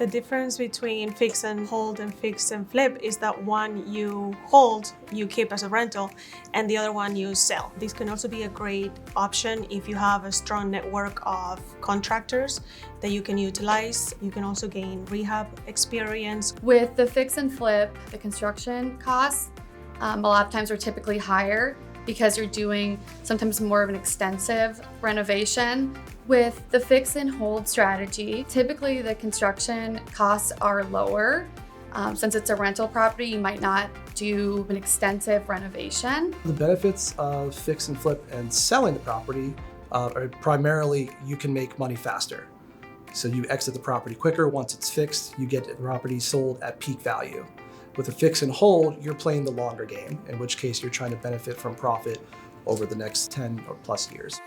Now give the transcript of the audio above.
The difference between fix and hold and fix and flip is that one you hold, you keep as a rental, and the other one you sell. This can also be a great option if you have a strong network of contractors that you can utilize. You can also gain rehab experience. With the fix and flip, the construction costs a lot of times are typically higher because you're doing sometimes more of an extensive renovation. With the fix and hold strategy, typically the construction costs are lower. Since it's a rental property, you might not do an extensive renovation. The benefits of fix and flip and selling the property are primarily you can make money faster. So you exit the property quicker. Once it's fixed, you get the property sold at peak value. With a fix and hold, you're playing the longer game, in which case you're trying to benefit from profit over the next 10 or plus years.